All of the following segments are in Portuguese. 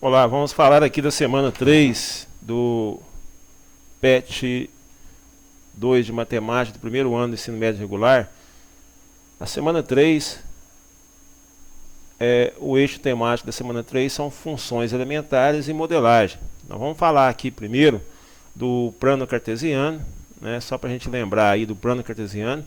Olá, vamos falar aqui da semana 3 do PET 2 de matemática do primeiro ano do ensino médio regular. A semana 3, o eixo temático da semana 3 são funções elementares e modelagem. Nós vamos falar aqui primeiro do plano cartesiano, né, só para a gente lembrar aí do plano cartesiano.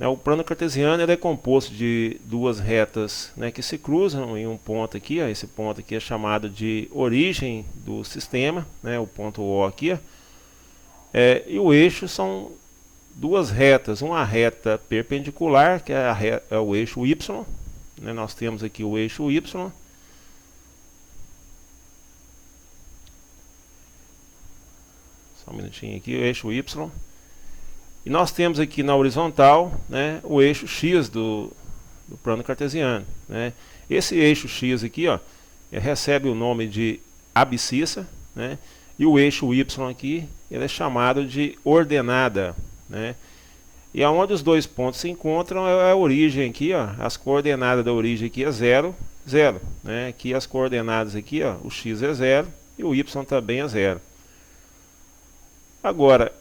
O plano cartesiano ele é composto de duas retas, né, que se cruzam em um ponto aqui. Ó, esse ponto aqui é chamado de origem do sistema, né, o ponto O aqui. Ó. E o eixo são duas retas, uma reta perpendicular, que é o eixo Y. Né, nós temos aqui o eixo Y. Só um minutinho aqui, o eixo Y. E nós temos aqui na horizontal, né, o eixo X do plano cartesiano. Né. Esse eixo X aqui, ó, recebe o nome de abscissa, né, e o eixo Y aqui ele é chamado de ordenada. Né. E aonde os dois pontos se encontram é a origem aqui, ó, as coordenadas da origem aqui é 0, 0. Né. Aqui as coordenadas aqui, ó, o X é 0 e o Y também é 0. Agora,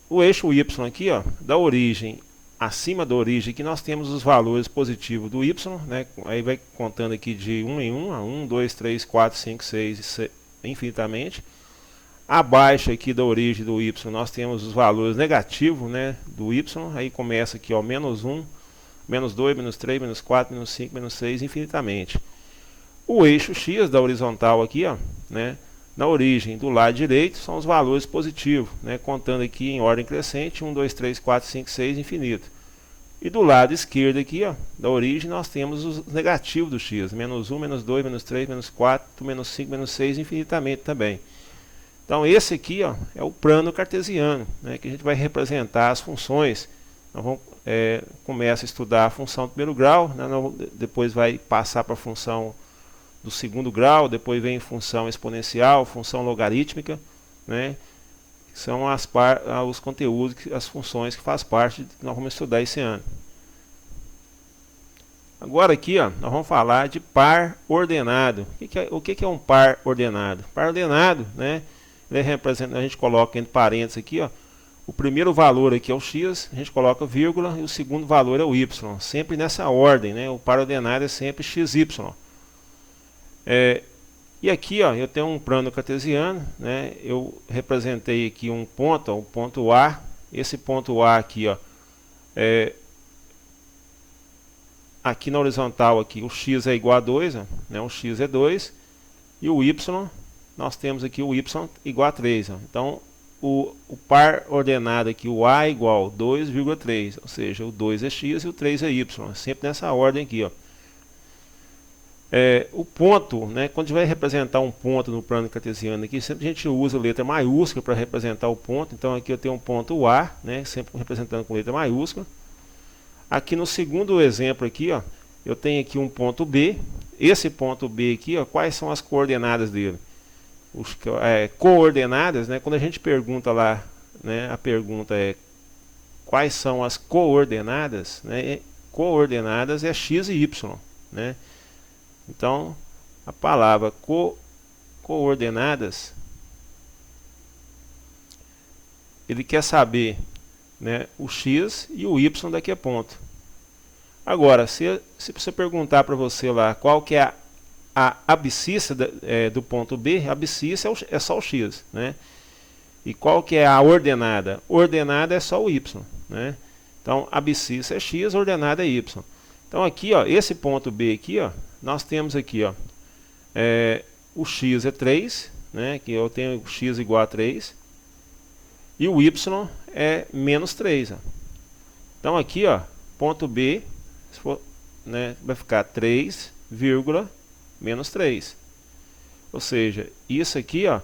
o eixo Y aqui, ó, da origem, acima da origem, aqui nós temos os valores positivos do Y, né? Aí vai contando aqui de 1 em 1, 1, 2, 3, 4, 5, 6, infinitamente. Abaixo aqui da origem do Y, nós temos os valores negativos, né, do Y, aí começa aqui, ó, menos 1, menos 2, menos 3, menos 4, menos 5, menos 6, infinitamente. O eixo X da horizontal aqui, ó, né, na origem do lado direito são os valores positivos, né, contando aqui em ordem crescente, 1, 2, 3, 4, 5, 6, infinito. E do lado esquerdo aqui, ó, da origem, nós temos os negativos do x, menos 1, menos 2, menos 3, menos 4, menos 5, menos 6, infinitamente também. Então esse aqui, ó, é o plano cartesiano, né, que a gente vai representar as funções. Nós vamos, começa a estudar a função do primeiro grau, né, depois vai passar para a função do segundo grau, depois vem função exponencial, função logarítmica, né? São os conteúdos, as funções que faz parte que nós vamos estudar esse ano. Agora aqui, ó, nós vamos falar de par ordenado. O que é um par ordenado? Par ordenado, né? Ele representa, a gente coloca entre parênteses aqui, ó, o primeiro valor aqui é o x, a gente coloca vírgula, e o segundo valor é o y, sempre nessa ordem, né? O par ordenado é sempre xy. E aqui, ó, eu tenho um plano cartesiano, né? Eu representei aqui um ponto, ó, o ponto A. Esse ponto A aqui, ó, aqui na horizontal aqui, o x é igual a 2, ó, né? O x é 2 e o y, nós temos aqui o y igual a 3. Ó. Então, o par ordenado aqui, o A é igual a 2,3, ou seja, o 2 é x e o 3 é y, sempre nessa ordem aqui, ó. O ponto, né, quando a gente vai representar um ponto no plano cartesiano aqui, sempre a gente usa letra maiúscula para representar o ponto. Então aqui eu tenho um ponto A, né, sempre representando com letra maiúscula. Aqui no segundo exemplo aqui, ó, eu tenho aqui um ponto B. Esse ponto B aqui, ó, quais são as coordenadas dele? Coordenadas, né, quando a gente pergunta lá, né, a pergunta é quais são as coordenadas, né, coordenadas é x e y, né? Então, a palavra coordenadas, ele quer saber, né, o x e o y daqui a ponto. Agora, se você perguntar para você lá qual que é a abscissa do ponto B, a abscissa é só o x. Né? E qual que é a ordenada? Ordenada é só o y. Né? Então, abscissa é x, ordenada é y. Então, aqui, ó, esse ponto B aqui, ó, nós temos aqui, ó, o x é 3, né, que eu tenho x igual a 3, e o y é menos 3. Ó. Então aqui, ó, ponto B, se for, né, vai ficar 3, menos 3. Ou seja, isso aqui, ó,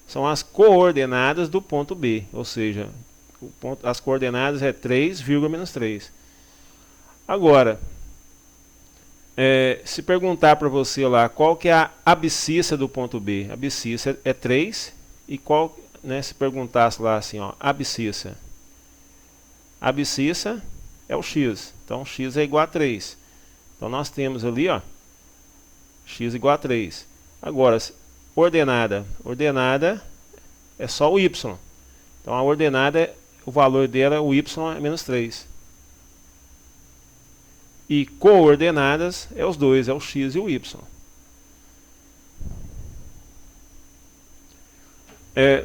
são as coordenadas do ponto B, ou seja, as coordenadas é 3, menos 3. Agora, se perguntar para você lá qual que é a abscissa do ponto B, a abscissa é 3, e qual, né, se perguntasse lá assim, ó, abscissa é o x, então x é igual a 3. Então nós temos ali, ó, x igual a 3. Agora, ordenada é só o y. Então a ordenada, o valor dela, o y é menos 3. E coordenadas é os dois, é o x e o y.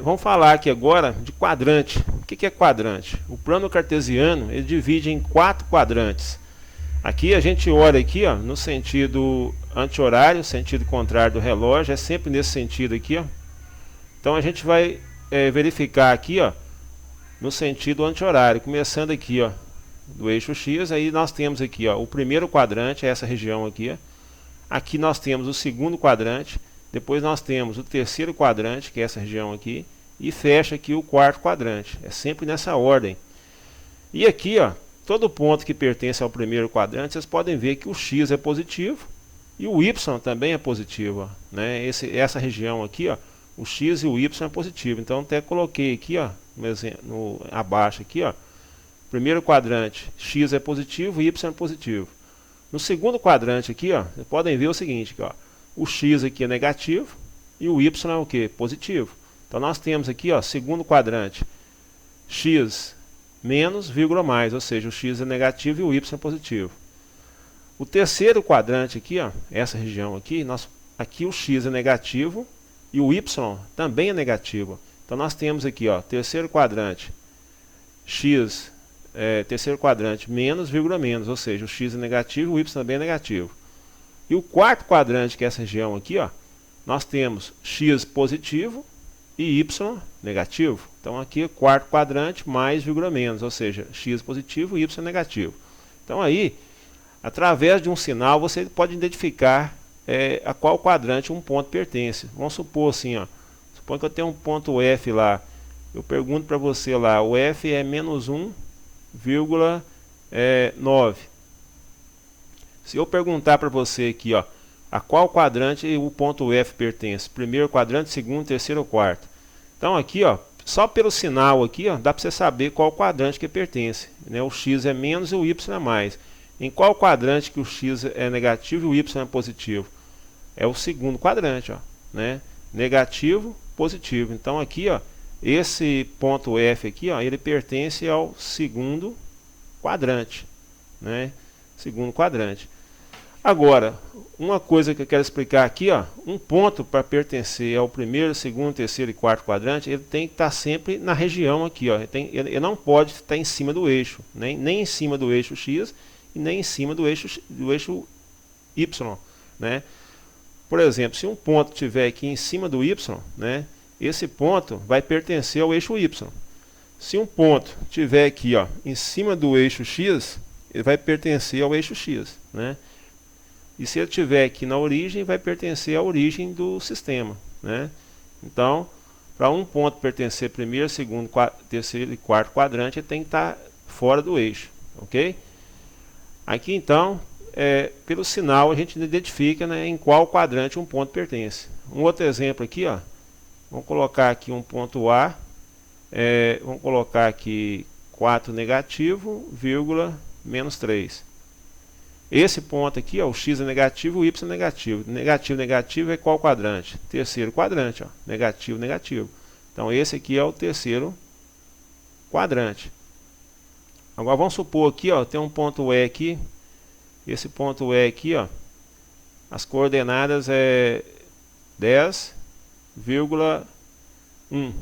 Vamos falar aqui agora de quadrante. O que é quadrante? O plano cartesiano ele divide em 4 quadrantes. Aqui a gente olha aqui, ó, no sentido anti-horário, sentido contrário do relógio, é sempre nesse sentido aqui, ó. Então a gente vai verificar aqui, ó, no sentido anti-horário, começando aqui, ó, do eixo X. Aí nós temos aqui, ó, o primeiro quadrante, é essa região aqui, ó. Aqui nós temos o segundo quadrante. Depois nós temos o terceiro quadrante, que é essa região aqui, e fecha aqui o quarto quadrante. É sempre nessa ordem. E aqui, ó, todo ponto que pertence ao primeiro quadrante, vocês podem ver que o x é positivo e o y também é positivo, ó, né? Essa região aqui, ó, o x e o y é positivo. Então até coloquei aqui, ó, abaixo aqui, ó, primeiro quadrante, x é positivo, y é positivo. No segundo quadrante aqui, ó, vocês podem ver o seguinte, ó, o x aqui é negativo e o y é o que? Positivo. Então nós temos aqui, ó, segundo quadrante, x menos, vírgula mais, ou seja, o x é negativo e o y é positivo. O terceiro quadrante aqui, ó, essa região aqui, aqui o x é negativo e o y também é negativo. Então nós temos aqui, ó, terceiro quadrante, x, terceiro quadrante menos, vírgula menos, ou seja, o x é negativo e o y também é negativo. E o quarto quadrante, que é essa região aqui, ó, nós temos x positivo e y negativo. Então aqui é quarto quadrante mais vírgula menos, ou seja, x positivo e y negativo. Então aí, através de um sinal, você pode identificar a qual quadrante um ponto pertence. Vamos supor assim, ó, suponho que eu tenho um ponto F lá. Eu pergunto para você lá, o F é menos 1,9. Se eu perguntar para você aqui, ó, a qual quadrante o ponto F pertence? Primeiro quadrante, segundo, terceiro ou quarto? Então aqui, ó, só pelo sinal aqui, ó, dá para você saber qual quadrante que pertence, né? O x é menos e o y é mais. Em qual quadrante que o x é negativo e o y é positivo? É o segundo quadrante, ó, né? Negativo, positivo. Então aqui, ó, esse ponto F aqui, ó, ele pertence ao segundo quadrante, né? Segundo quadrante. Agora, uma coisa que eu quero explicar aqui, ó, um ponto para pertencer ao primeiro, segundo, terceiro e quarto quadrante, ele tem que estar sempre na região aqui, ó. Ele não pode estar em cima do eixo, nem em cima do eixo X e nem em cima do eixo Y, né? Por exemplo, se um ponto estiver aqui em cima do Y, né, esse ponto vai pertencer ao eixo Y. Se um ponto estiver aqui, ó, em cima do eixo X, ele vai pertencer ao eixo X, né? E se ele estiver aqui na origem, vai pertencer à origem do sistema, né? Então, para um ponto pertencer primeiro, segundo, terceiro e quarto quadrante, ele tem que estar fora do eixo, ok? Aqui então, pelo sinal a gente identifica, né, em qual quadrante um ponto pertence. Um outro exemplo aqui, ó, vamos colocar aqui um ponto A, vamos colocar aqui 4 negativo, vírgula, menos 3. Esse ponto aqui, ó, o x é negativo, o y é negativo. Negativo, negativo é qual quadrante? Terceiro quadrante, ó, negativo, negativo. Então esse aqui é o terceiro quadrante. Agora vamos supor aqui, ó, tem um ponto E aqui. Esse ponto E aqui, ó, as coordenadas é 10,1.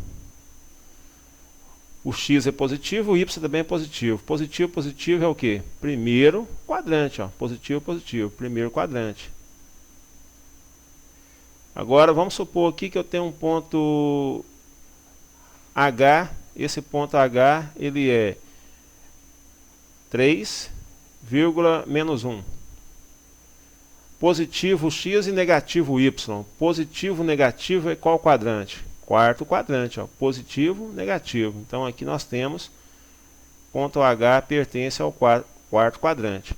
O x é positivo, o y também é positivo. Positivo, positivo é o que? Primeiro quadrante, ó. Positivo, positivo, primeiro quadrante. Agora vamos supor aqui que eu tenho um ponto H. Esse ponto H ele é 3, menos 1. Positivo x e negativo y. Positivo, negativo é qual quadrante? Quarto quadrante, ó, positivo, negativo. Então aqui nós temos ponto H pertence ao quarto quadrante.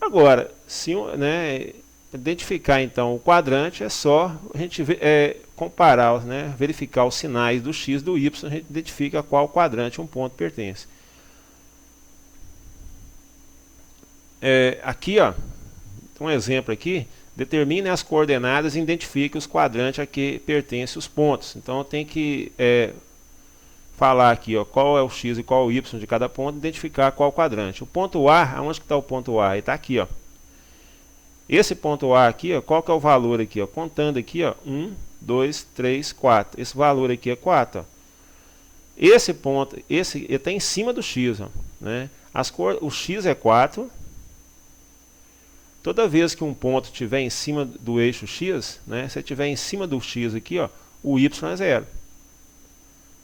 Agora, se, né, identificar então o quadrante é só a gente comparar, né, verificar os sinais do x e do y, a gente identifica a qual quadrante um ponto pertence. Aqui, ó, um exemplo aqui, determine as coordenadas e identifique os quadrantes a que pertencem os pontos. Então eu tenho que falar aqui, ó, qual é o x e qual é o y de cada ponto, identificar qual quadrante. O ponto A, aonde que está o ponto A? Ele está aqui, ó. Esse ponto A aqui, ó, qual que é o valor aqui, ó? Contando aqui, ó, 1, 2, 3, 4. Esse valor aqui é 4, ó. Esse ponto, ele está em cima do x, ó, né? O x é 4. Toda vez que um ponto estiver em cima do eixo x, né? Se estiver em cima do x aqui, ó, o y é 0.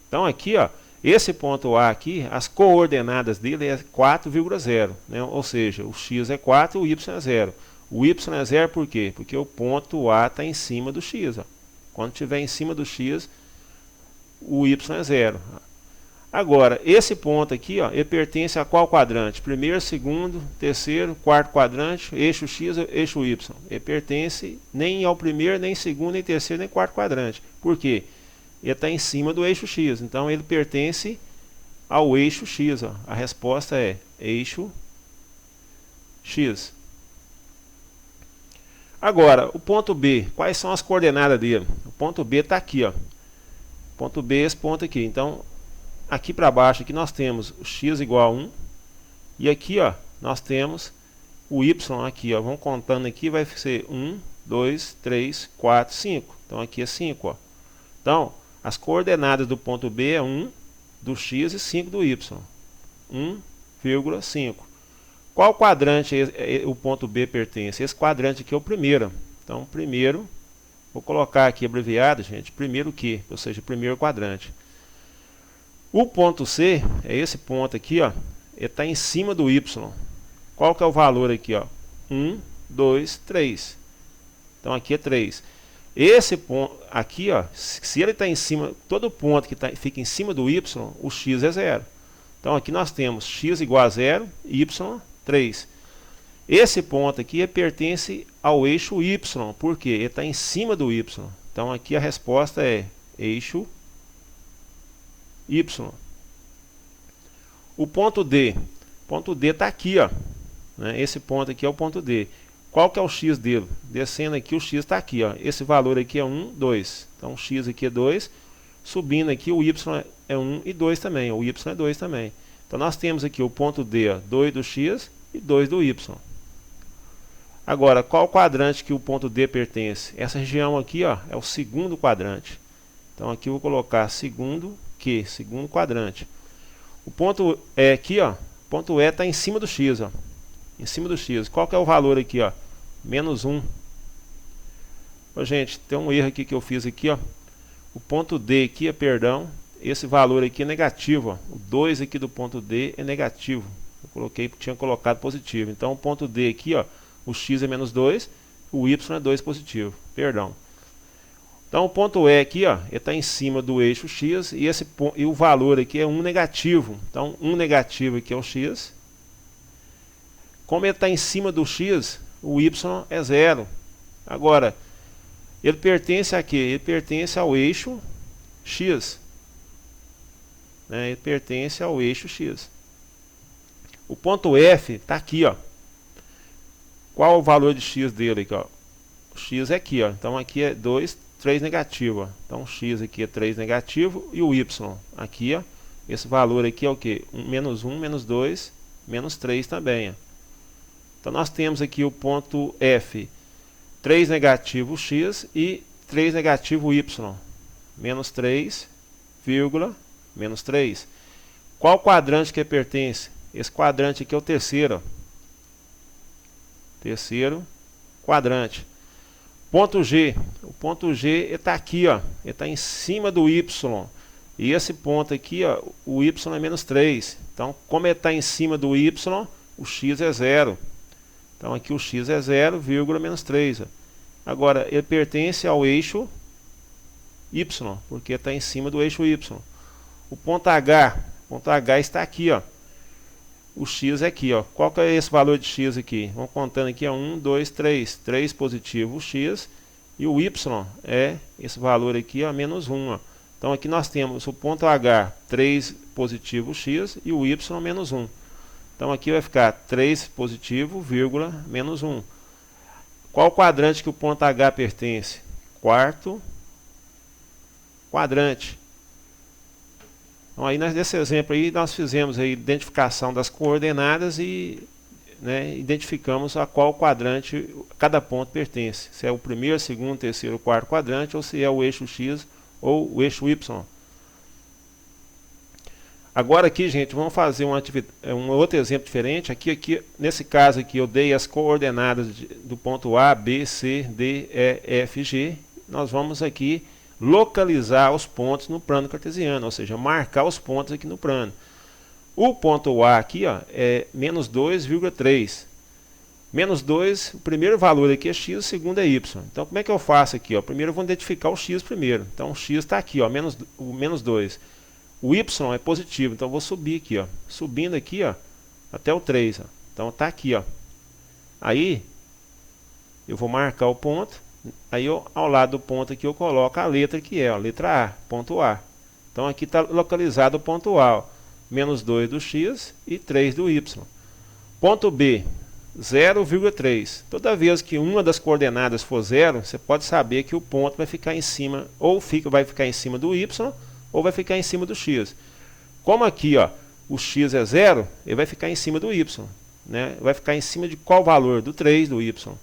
Então aqui, ó, esse ponto A aqui, as coordenadas dele é 4,0, né? Ou seja, o x é 4 e o y é 0. O y é 0 por quê? Porque o ponto A está em cima do x, ó. Quando estiver em cima do x, o y é 0. Agora, esse ponto aqui, ó, ele pertence a qual quadrante? Primeiro, segundo, terceiro, quarto quadrante, eixo x, eixo y. Ele pertence nem ao primeiro, nem segundo, nem terceiro, nem quarto quadrante. Por quê? Ele está em cima do eixo x. Então, ele pertence ao eixo x, ó. A resposta é eixo x. Agora, o ponto B, quais são as coordenadas dele? O ponto B está aqui, ó. O ponto B é esse ponto aqui. Então, aqui para baixo aqui nós temos o x igual a 1. E aqui, ó, nós temos o y aqui, ó. Vamos contando aqui, vai ser 1, 2, 3, 4, 5. Então, aqui é 5, ó. Então, as coordenadas do ponto B é 1 do x e 5 do y. 1,5. Qual quadrante o ponto B pertence? Esse quadrante aqui é o primeiro. Então, primeiro, vou colocar aqui abreviado, gente, primeiro Q, ou seja, primeiro quadrante. O ponto C, é esse ponto aqui, ó, ele está em cima do y. Qual que é o valor aqui, ó? 1, 2, 3. Então, aqui é 3. Esse ponto aqui, ó, se ele está em cima, todo ponto que fica em cima do y, o x é 0. Então, aqui nós temos x igual a 0, y 3. Esse ponto aqui pertence ao eixo y, porque ele está em cima do y. Então aqui a resposta é eixo y. O ponto D está aqui, ó, né? Esse ponto aqui é o ponto D. Qual que é o x dele? Descendo aqui, o x está aqui, ó. Esse valor aqui é 1, 2. Então o x aqui é 2. Subindo aqui, o y é 1 e 2 também. O y é 2 também. Então nós temos aqui o ponto D, ó, 2 do x e 2 do y. Agora, qual quadrante que o ponto D pertence? Essa região aqui, ó, é o segundo quadrante. Então aqui eu vou colocar segundo Q, segundo quadrante. O ponto E aqui, ó, o ponto E está em cima do x, ó. Em cima do x. Qual que é o valor aqui, ó? Menos 1. Ô, gente, tem um erro aqui que eu fiz aqui, ó. O ponto D aqui, perdão, esse valor aqui é negativo, ó. O 2 aqui do ponto D é negativo. Eu tinha colocado positivo. Então o ponto D aqui, ó, o x é menos 2, o y é 2 positivo. Perdão. Então o ponto E aqui, ó, ele está em cima do eixo x e o valor aqui é 1 negativo. Então 1 negativo aqui é o x. Como ele está em cima do x, o y é 0. Agora, ele pertence a quê? Ele pertence ao eixo x. Né? Ele pertence ao eixo x. O ponto F está aqui, ó. Qual o valor de x dele aqui, ó? O x é aqui, ó. Então aqui é 2, 3 negativo, ó. Então x aqui é 3 negativo e o y aqui, ó. Esse valor aqui é o que? Menos 1, menos 2, menos 3 também, ó. Então nós temos aqui o ponto F, 3 negativo x e 3 negativo y. Menos 3, vírgula, menos 3. Qual quadrante que pertence? Esse quadrante aqui é o terceiro, ó. Terceiro quadrante. Ponto G. O ponto G está aqui, ó. Ele está em cima do y. E esse ponto aqui, ó, o y é menos 3. Então, como ele está em cima do y, o x é 0. Então, aqui o x é 0, vírgula, menos 3. Ó. Agora, ele pertence ao eixo y, porque está em cima do eixo y. O ponto H está aqui, ó. O x é aqui, ó. Qual que é esse valor de x aqui? Vamos contando aqui, é 1, 2, 3. 3 positivo o x. E o y é esse valor aqui, ó, menos 1. Ó. Então aqui nós temos o ponto H, 3 positivo x. E o y menos 1. Então aqui vai ficar 3 positivo, vírgula, menos 1. Qual quadrante que o ponto H pertence? Quarto quadrante. Então aí nesse exemplo aí nós fizemos a identificação das coordenadas e, né, identificamos a qual quadrante cada ponto pertence. Se é o primeiro, segundo, terceiro, quarto quadrante, ou se é o eixo X ou o eixo Y. Agora aqui, gente, vamos fazer um outro exemplo diferente. Aqui, nesse caso aqui, eu dei as coordenadas do ponto A, B, C, D, E, F, G. Nós vamos aqui localizar os pontos no plano cartesiano, ou seja, marcar os pontos aqui no plano. O ponto A aqui, ó, é menos 2,3. Menos 2, o primeiro valor aqui é x, o segundo é y. Então, como é que eu faço aqui? Ó? Primeiro eu vou identificar o x primeiro. Então, o x está aqui, ó, o menos 2. O y é positivo, então eu vou subir aqui, ó. Subindo aqui, ó, até o 3. Ó. Então, está aqui, ó. Aí, eu vou marcar o ponto. Aí, ao lado do ponto aqui, eu coloco a letra que é, ó, letra A, ponto A. Então, aqui está localizado o ponto A, ó, menos 2 do x e 3 do y. Ponto B, 0,3. Toda vez que uma das coordenadas for 0, você pode saber que o ponto vai ficar em cima, ou vai ficar em cima do y, ou vai ficar em cima do x. Como aqui, ó, o x é 0, ele vai ficar em cima do y. Né? Vai ficar em cima de qual valor? Do 3 do y.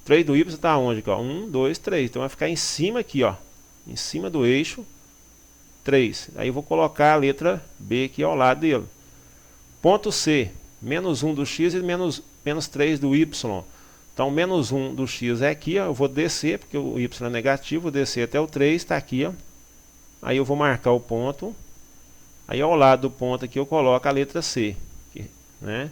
3 do y está onde? 1, 2, 3. Então vai ficar em cima aqui, ó, em cima do eixo 3. Aí eu vou colocar a letra B aqui ao lado dele. Ponto C, menos 1 do x e menos 3 do y. Então menos 1 do x é aqui, ó, eu vou descer, porque o y é negativo, vou descer até o 3, está aqui, ó. Aí eu vou marcar o ponto. Aí ao lado do ponto aqui eu coloco a letra C. Aqui, né?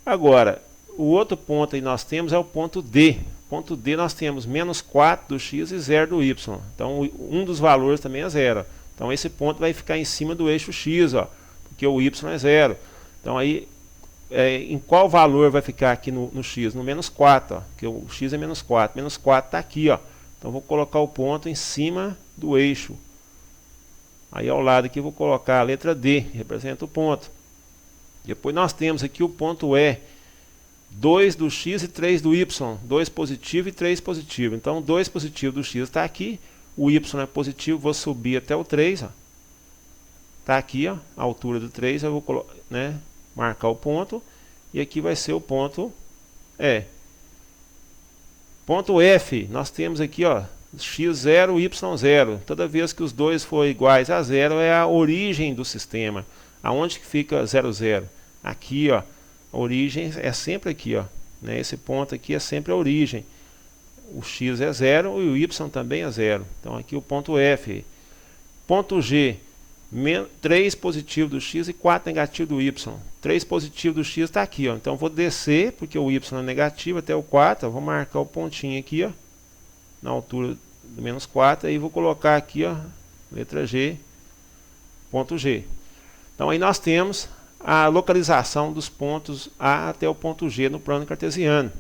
Agora, o outro ponto aí nós temos é o ponto D. Ponto D nós temos menos 4 do x e 0 do y. Então um dos valores também é 0. Então esse ponto vai ficar em cima do eixo x, ó, porque o y é 0. Então aí, em qual valor vai ficar aqui no x? No menos 4, ó, porque o x é menos 4. Menos 4 está aqui, ó. Então vou colocar o ponto em cima do eixo. Aí ao lado aqui eu vou colocar a letra D, que representa o ponto. Depois nós temos aqui o ponto E, 2 do x e 3 do y, 2 positivo e 3 positivo. Então 2 positivo do x está aqui, o y é positivo, vou subir até o 3. Está aqui, ó, a altura do 3, eu vou, né, marcar o ponto. E aqui vai ser o ponto E. Ponto F, nós temos aqui, ó, x0, y0. Toda vez que os dois forem iguais a 0 é a origem do sistema. Aonde que fica 0, 0? Aqui, ó, a origem é sempre aqui, ó, né? Esse ponto aqui é sempre a origem. O x é 0 e o y também é 0. Então aqui o ponto F. Ponto G, 3 positivo do x e 4 negativo do y. 3 positivo do x está aqui, ó. Então eu vou descer, porque o y é negativo, até o 4. Eu vou marcar o pontinho aqui, ó, na altura do menos 4, aí vou colocar aqui, ó, letra G, ponto G. Então aí nós temos a localização dos pontos A até o ponto G no plano cartesiano.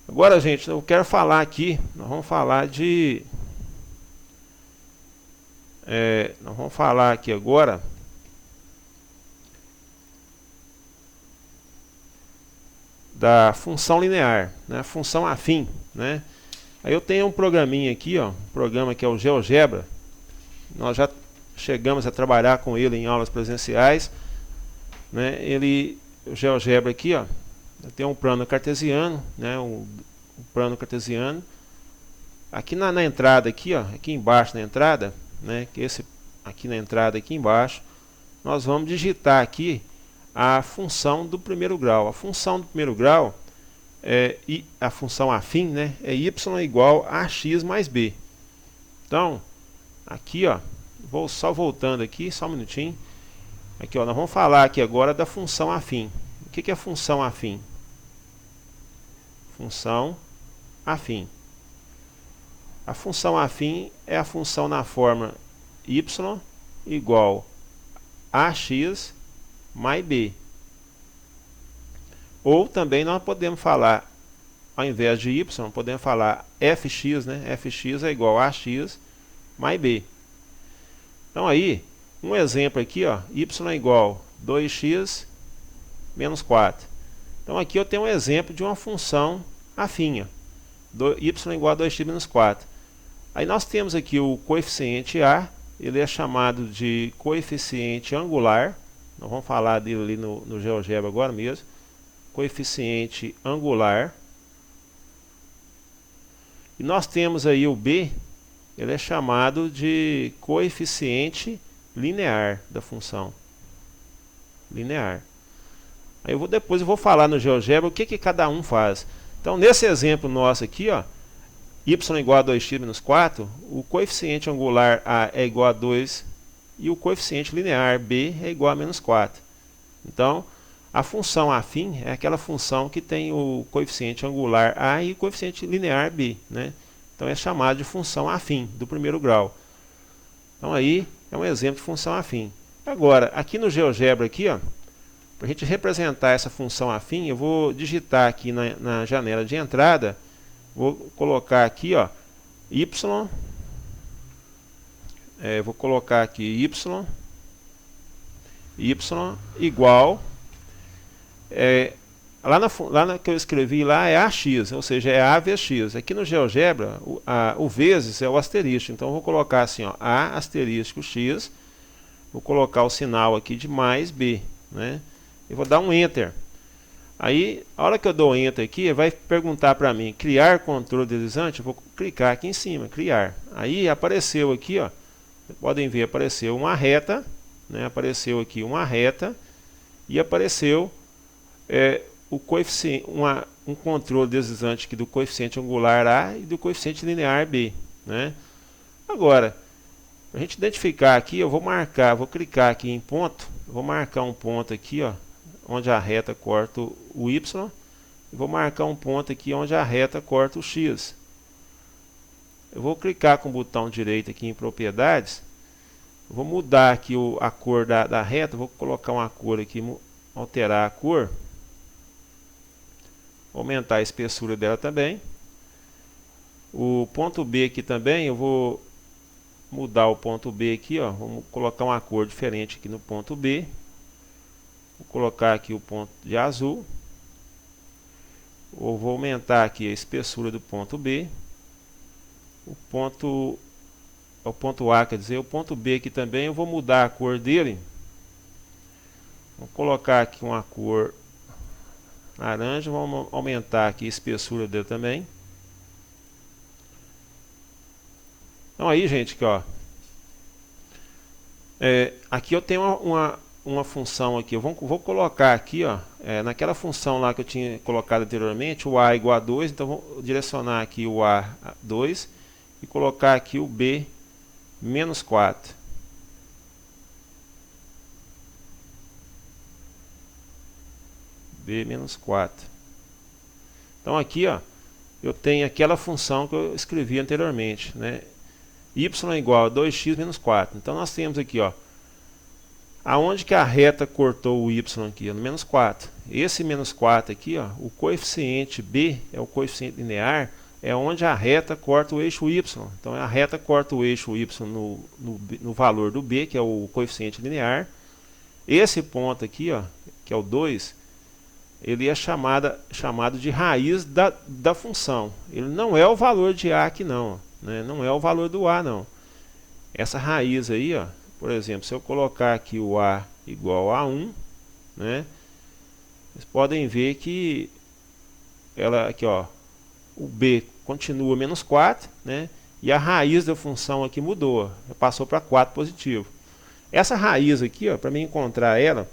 Agora, gente, eu quero falar aqui, nós vamos falar aqui agora da função linear, né? Função afim, né? Aí eu tenho um programinha aqui, ó, um programa que é o GeoGebra. Nós já chegamos a trabalhar com ele em aulas presenciais, né? O GeoGebra aqui, ó, tem um plano cartesiano, né? Um plano cartesiano. Aqui na entrada aqui, ó, aqui embaixo na entrada, né? Que aqui na entrada aqui embaixo, nós vamos digitar aqui a função do primeiro grau. A função do primeiro grau a função afim, né, é y igual a x mais b. Então, aqui, ó, vou só voltando aqui, só um minutinho. Aqui, ó, nós vamos falar aqui agora da função afim. O que é a função afim? Função afim. A função afim é a função na forma y igual a x mais b. Ou também nós podemos falar, ao invés de y, podemos falar fx, né? Fx é igual a x mais b. Então aí, um exemplo aqui, ó, y é igual a 2x menos 4. Então aqui eu tenho um exemplo de uma função afim, y igual a 2x menos 4. Aí nós temos aqui o coeficiente a, ele é chamado de coeficiente angular. Nós vamos falar dele ali no GeoGebra agora mesmo. Coeficiente angular. E nós temos aí o b, ele é chamado de coeficiente linear da função. Linear. Aí depois eu vou falar no GeoGebra o que cada um faz. Então nesse exemplo nosso aqui, ó, y igual a 2x menos 4, o coeficiente angular a é igual a 2 e o coeficiente linear b é igual a menos 4. Então a função afim é aquela função que tem o coeficiente angular a e o coeficiente linear b, né? Então é chamado de função afim do primeiro grau. Então aí é um exemplo de função afim. Agora, aqui no GeoGebra aqui, ó, para a gente representar essa função afim, eu vou digitar aqui na janela de entrada, vou colocar aqui, ó, vou colocar aqui y igual, lá que eu escrevi lá é ax, ou seja, é a vezes x. Aqui no GeoGebra, o vezes é o asterisco, então eu vou colocar assim, ó, a asterisco x, vou colocar o sinal aqui de mais b, né? Eu vou dar um Enter. Aí, a hora que eu dou Enter aqui, vai perguntar para mim, criar controle deslizante, eu vou clicar aqui em cima, criar. Aí apareceu aqui, ó, podem ver, apareceu uma reta, né? Apareceu aqui uma reta, e apareceu o coeficiente, um controle deslizante aqui do coeficiente angular A e do coeficiente linear B, né? Agora, para a gente identificar aqui, eu vou clicar aqui em ponto, eu vou marcar um ponto aqui, ó, onde a reta corta o y, e vou marcar um ponto aqui onde a reta corta o x. Eu vou clicar com o botão direito aqui em propriedades, eu vou mudar aqui a cor da reta, vou colocar uma cor aqui, alterar a cor, aumentar a espessura dela também. O ponto B aqui também, eu vou mudar o ponto B aqui, ó, vamos colocar uma cor diferente aqui no ponto B. Vou colocar aqui o ponto de azul. Ou vou aumentar aqui a espessura do ponto B. O ponto A, quer dizer, o ponto B aqui também, eu vou mudar a cor dele. Vou colocar aqui uma cor laranja, vamos aumentar aqui a espessura dele também. Então aí, gente, aqui, ó, aqui eu tenho uma função aqui, eu vou colocar aqui, ó, naquela função lá que eu tinha colocado anteriormente, o A igual a 2, então vou direcionar aqui o A a 2 e colocar aqui o B menos 4. B menos 4. Então aqui, ó, eu tenho aquela função que eu escrevi anteriormente, né? Y igual a 2x menos 4. Então nós temos aqui, ó, aonde que a reta cortou o y aqui? No menos 4. Esse menos 4 aqui, ó, o coeficiente b é o coeficiente linear, é onde a reta corta o eixo y. Então a reta corta o eixo y no valor do b, que é o coeficiente linear. Esse ponto aqui, ó, que é o 2, ele é chamado de raiz da função. Ele não é o valor de a aqui não, né? Não é o valor do a não. Essa raiz aí, ó, por exemplo, se eu colocar aqui o a igual a 1, né? Vocês podem ver que ela aqui, ó, o b continua menos 4, né? E a raiz da função aqui mudou, passou para 4 positivo. Essa raiz aqui, ó, para mim encontrar ela,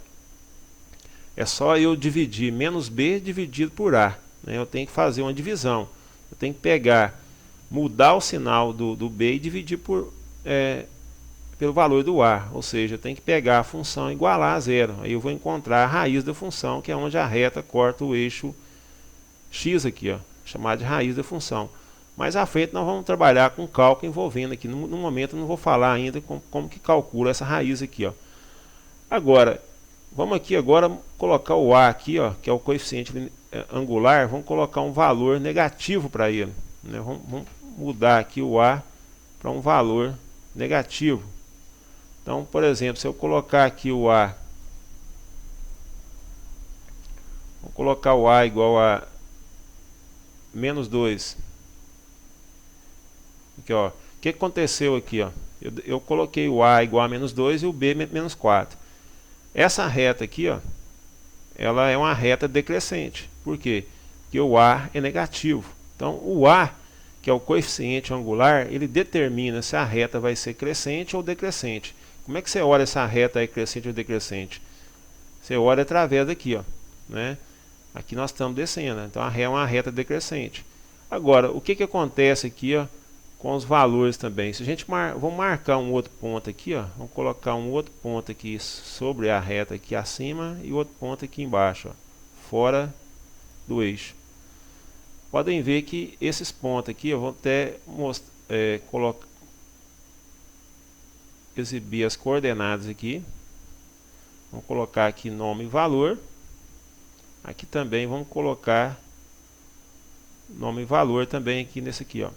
é só eu dividir menos b dividido por a, né? Eu tenho que fazer uma divisão. Eu tenho que pegar, mudar o sinal do b e dividir pelo valor do a. Ou seja, eu tenho que pegar a função e igualar a zero. Aí eu vou encontrar a raiz da função, que é onde a reta corta o eixo x aqui, ó, chamado de raiz da função. Mais à frente nós vamos trabalhar com cálculo envolvendo aqui. No momento eu não vou falar ainda como que calcula essa raiz aqui, ó. Agora, vamos aqui agora colocar o a aqui, ó, que é o coeficiente angular, vamos colocar um valor negativo para ele, né? Vamos mudar aqui o a para um valor negativo. Então, por exemplo, se eu colocar aqui o a Vamos colocar o A igual a menos 2. Aqui, ó. O que aconteceu aqui, ó? Eu coloquei o A igual a menos 2 e o B menos 4. Essa reta aqui, ó, ela é uma reta decrescente. Por quê? Porque o A é negativo. Então, o A, que é o coeficiente angular, ele determina se a reta vai ser crescente ou decrescente. Como é que você olha se a reta é crescente ou decrescente? Você olha através daqui, ó, né? Aqui nós estamos descendo, então a reta é uma reta decrescente. Agora, o que acontece aqui, ó, com os valores também? Se a gente vamos marcar um outro ponto aqui, ó, vamos colocar um outro ponto aqui sobre a reta aqui acima e outro ponto aqui embaixo, ó, fora do eixo. Podem ver que esses pontos aqui eu vou até exibir as coordenadas aqui. Vamos colocar aqui nome e valor. Aqui também vamos colocar nome e valor também aqui nesse aqui, ó.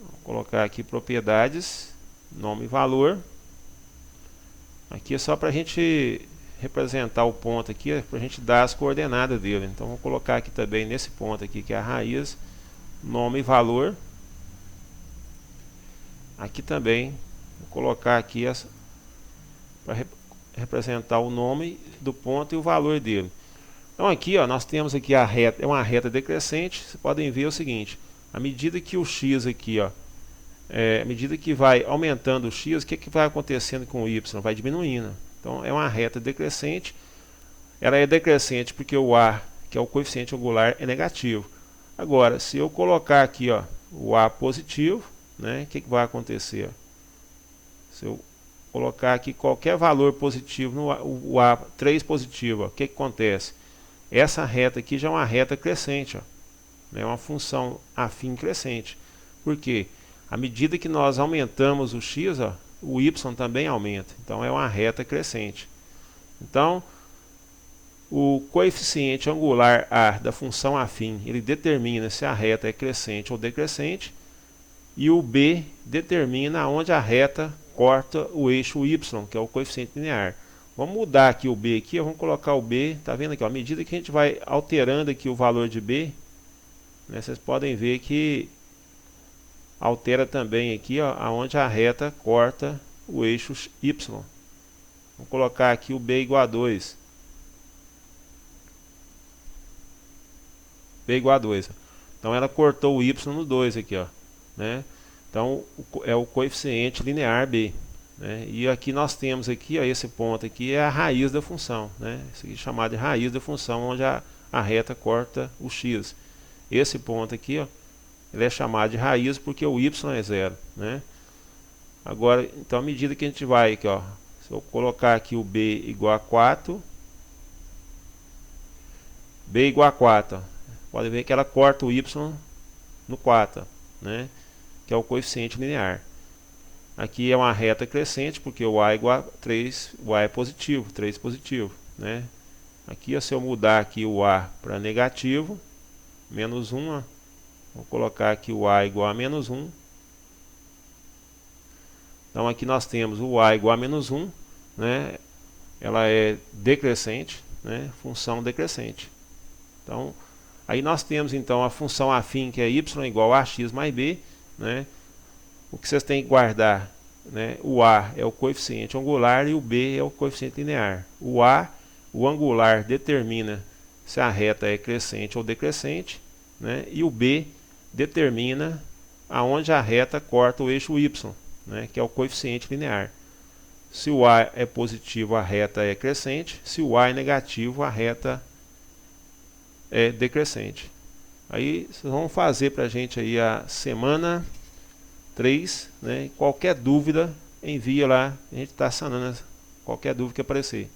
Vamos colocar aqui propriedades, nome e valor. Aqui é só para a gente representar o ponto aqui, para a gente dar as coordenadas dele. Então vou colocar aqui também nesse ponto aqui que é a raiz, nome e valor. Aqui também vou colocar aqui para representar o nome do ponto e o valor dele. Então aqui, ó, nós temos aqui a reta, é uma reta decrescente. Vocês podem ver o seguinte: à medida que o x aqui, ó, à medida que vai aumentando o x, o que vai acontecendo com o y? Vai diminuindo. Então é uma reta decrescente. Ela é decrescente porque o A, que é o coeficiente angular, é negativo. Agora, se eu colocar aqui, ó, o A positivo, né, o que vai acontecer? Se eu colocar aqui qualquer valor positivo no o A 3 positivo, ó, o que acontece? Essa reta aqui já é uma reta crescente, ó, é uma função afim crescente. Por quê? À medida que nós aumentamos o x, ó, o y também aumenta. Então é uma reta crescente. Então, o coeficiente angular A da função afim, ele determina se a reta é crescente ou decrescente. E o B determina onde a reta corta o eixo y, que é o coeficiente linear. Vamos mudar aqui o B aqui, vamos colocar o B, tá vendo aqui, ó, à medida que a gente vai alterando aqui o valor de B, né, vocês podem ver que altera também aqui, ó, aonde a reta corta o eixo y. Vamos colocar aqui o B igual a 2. B igual a 2. Então ela cortou o y no 2 aqui, ó, né? Então é o coeficiente linear B, né? E aqui nós temos aqui, ó, esse ponto aqui é a raiz da função, né? Isso aqui é chamado de raiz da função, onde a reta corta o x. Esse ponto aqui, ó, ele é chamado de raiz porque o y é 0, né? Agora, então, à medida que a gente vai aqui, ó, se eu colocar aqui o B igual a 4, B igual a 4, ó, pode ver que ela corta o y no 4, né? Que é o coeficiente linear. Aqui é uma reta crescente porque o A é igual a 3, o A é positivo, 3 positivo, né? Aqui, ó, se eu mudar aqui o A para negativo, menos 1, ó, vou colocar aqui o A igual a menos 1. Então aqui nós temos o A igual a menos 1, né? Ela é decrescente, né? Função decrescente. Então, aí nós temos então a função afim, que é y igual a x mais b, né? O que vocês têm que guardar, né? O A é o coeficiente angular e o B é o coeficiente linear. O A, o angular, determina se a reta é crescente ou decrescente, né? E o B determina aonde a reta corta o eixo y, né? Que é o coeficiente linear. Se o A é positivo, a reta é crescente. Se o A é negativo, a reta é decrescente. Aí vocês vão fazer para a gente aí a semana 3, né? Qualquer dúvida, envia lá, a gente está sanando qualquer dúvida que aparecer.